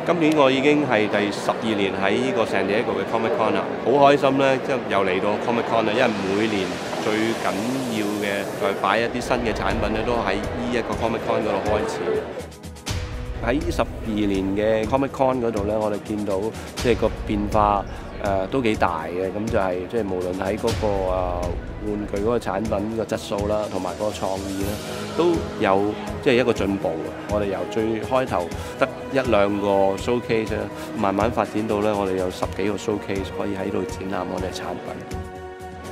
今年我已經係第12年喺呢個 San Diego 嘅 Comic Con 啦，好開心咧，即係又嚟到 Comic Con 啦，因為每年最緊要嘅就係擺一啲新嘅產品咧，都喺呢一個 Comic Con 嗰度開始。喺12年嘅 Comic Con 嗰度咧，我哋見到即係個變化都幾大嘅，咁就係即係無論喺嗰個玩具嗰個產品個質素啦，同埋嗰個創意咧，都有即係一個進步嘅。我哋由最開頭得1、2個 showcase 咧，慢慢發展到咧，我哋有10幾個 showcase 可以喺度展覽我哋嘅產品。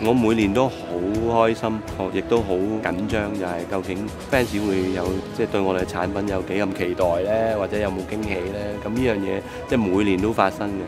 我每年都好開心，亦都好緊張，就係究竟 fans 會有即係對我哋嘅產品有幾咁期待咧，或者有冇驚喜咧？咁呢樣嘢即係每年都發生嘅。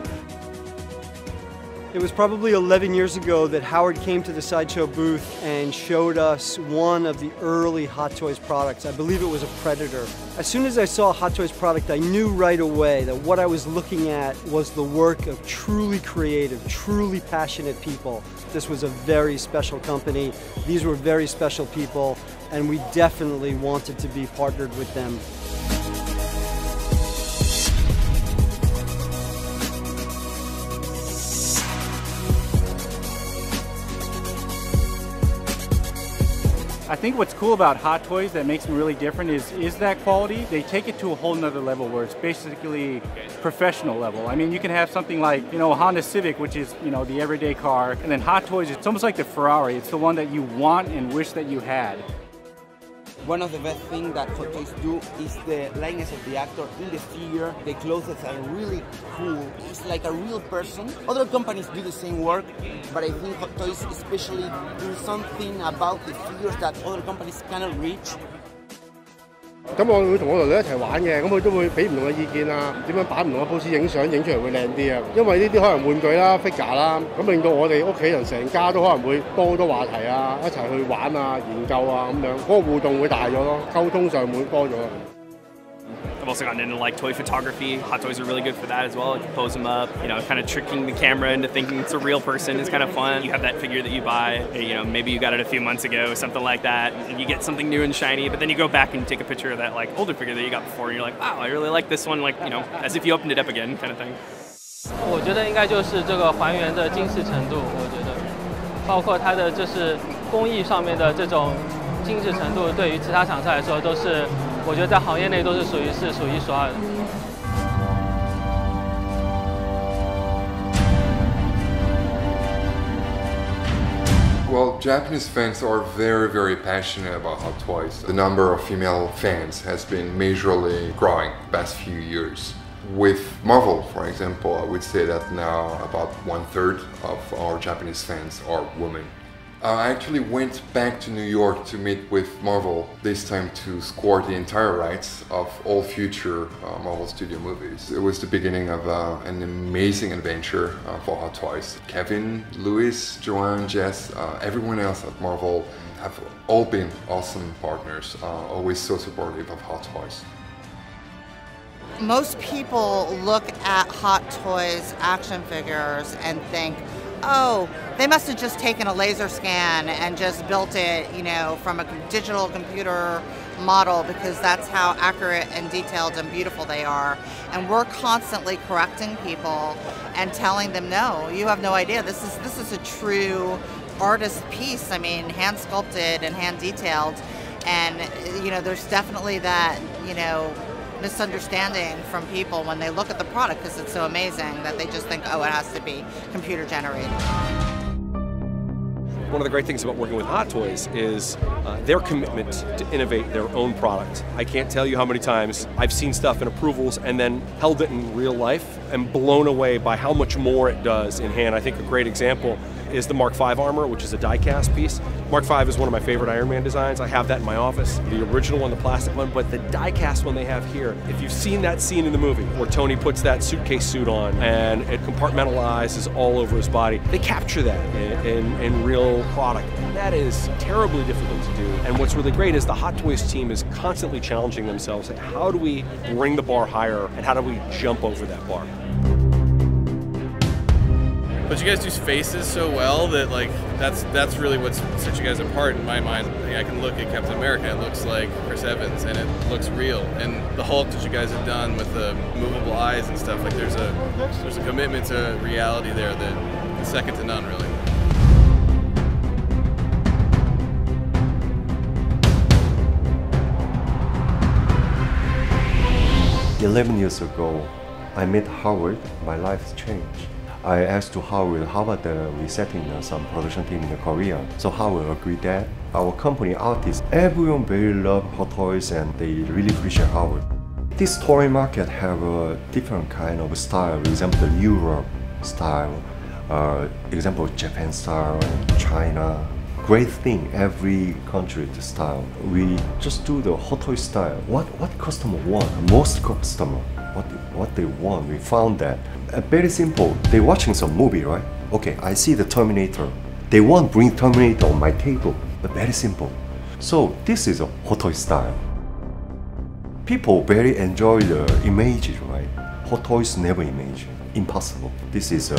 It was probably 11 years ago that Howard came to the Sideshow booth and showed us one of the early Hot Toys products. I believe it was a Predator. As soon as I saw a Hot Toys product, I knew right away that what I was looking at was the work of truly creative, truly passionate people. This was a very special company. These were very special people, and we definitely wanted to be partnered with them. I think what's cool about Hot Toys that makes them really different is that quality. They take it to a whole nother level where it's basically professional level. I mean, you can have something like, a Honda Civic, which is, the everyday car, and then Hot Toys, it's almost like the Ferrari. It's the one that you want and wish that you had. One of the best things that Hot Toys do is the likeness of the actor in the figure. The clothes are really cool. It's like a real person. Other companies do the same work, but I think Hot Toys especially do something about the figures that other companies cannot reach. 咁我會同我女女一齊玩嘅，咁佢都會俾唔同嘅意見啊，點樣擺唔同嘅 pose 影相，影出嚟會靚啲啊！因為呢啲可能玩具啦、figure 啦，咁令到我哋屋企人成家都可能會多好多話題啊，一齊去玩啊、研究啊咁樣，嗰個互動會大咗咯，溝通上會多咗。I've also gotten into like toy photography. Hot Toys are really good for that as well. You can pose them up, kind of tricking the camera into thinking it's a real person is kind of fun. You have that figure that you buy, maybe you got it a few months ago, something like that, and you get something new and shiny, but then you go back and take a picture of that like older figure that you got before, and you're like, wow, I really like this one, like, as if you opened it up again kind of thing. 我觉得应该就是这个还原的精细程度，我觉得，包括它的就是工艺上面的这种精致程度，对于其他厂商来说都是。我觉得在行业内都是数一数二的。Well, Japanese fans are very, very passionate about Hot Toys. The number of female fans has been majorly growing the past few years. With Marvel, for example, I would say that now about 1/3 of our Japanese fans are women. I actually went back to New York to meet with Marvel, this time to score the entire rights of all future Marvel Studio movies. It was the beginning of an amazing adventure for Hot Toys. Kevin, Louis, Joanne, Jess, everyone else at Marvel have all been awesome partners, always so supportive of Hot Toys. Most people look at Hot Toys action figures and think, oh, they must have just taken a laser scan and just built it, from a digital computer model, because that's how accurate and detailed and beautiful they are. And we're constantly correcting people and telling them, no, you have no idea. This is a true artist piece. I mean, hand sculpted and hand detailed. And, there's definitely that, misunderstanding from people when they look at the product, because it's so amazing that they just think, oh, it has to be computer generated. One of the great things about working with Hot Toys is their commitment to innovate their own product. I can't tell you how many times I've seen stuff in approvals and then held it in real life and blown away by how much more it does in hand. I think a great example is the Mark V armor, which is a die-cast piece. Mark V is one of my favorite Iron Man designs. I have that in my office, the original one, the plastic one, but the die-cast one they have here, if you've seen that scene in the movie where Tony puts that suitcase suit on and it compartmentalizes all over his body, they capture that in real product. That is terribly difficult to do, and what's really great is the Hot Toys team is constantly challenging themselves at how do we bring the bar higher and how do we jump over that bar. But you guys do faces so well that like that's really what sets you guys apart in my mind. Like, I can look at Captain America, it looks like Chris Evans, and it looks real. And the Hulk that you guys have done with the movable eyes and stuff, like there's a commitment to reality there that is second to none, really. 11 years ago, I met Howard. My life changed. I asked to Howard, how about we setting some production team in Korea? So Howard agreed that our company artists, everyone very love Hot Toys and they really appreciate Howard. This toy market have a different kind of style. For example, the Europe style, example Japan style, and China. Great thing, every country the style. We just do the Hot Toy style. What customer want? Most customer, what they want. We found that very simple. They watching some movie, right? Okay, I see the Terminator. They want bring Terminator on my table, but very simple. So this is a Hot Toy style. People very enjoy the images, right? Hot Toys never image, impossible. This is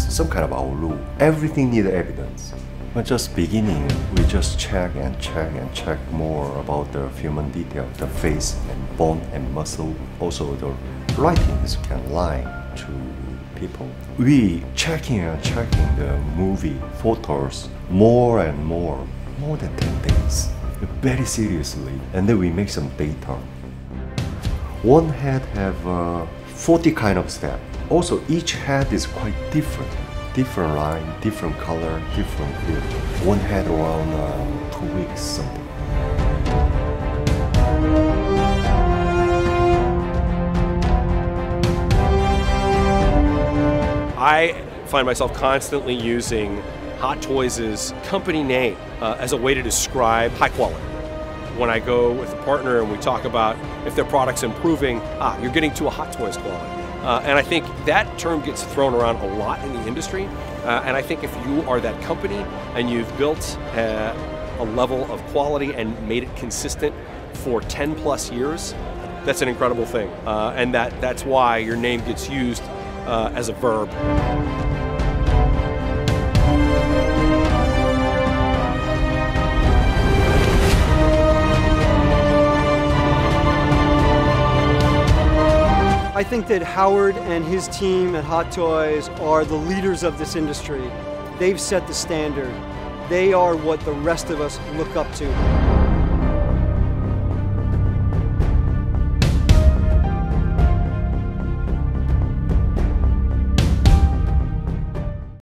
some kind of our rule. Everything need evidence. But just beginning, we just check and check and check more about the human detail, the face and bone and muscle. Also the writings can lie to people. We checking and checking the movie photos more and more than 10 days, very seriously. And then we make some data. One head have 40 kind of steps. Also each head is quite different. Different line, different color, different feel. One had around 2 weeks something. I find myself constantly using Hot Toys' company name as a way to describe high quality. When I go with a partner and we talk about if their product's improving, you're getting to a Hot Toys quality. And I think that term gets thrown around a lot in the industry. And I think if you are that company and you've built a level of quality and made it consistent for 10 plus years, that's an incredible thing. And that's why your name gets used as a verb. I think that Howard and his team at Hot Toys are the leaders of this industry. They've set the standard. They are what the rest of us look up to.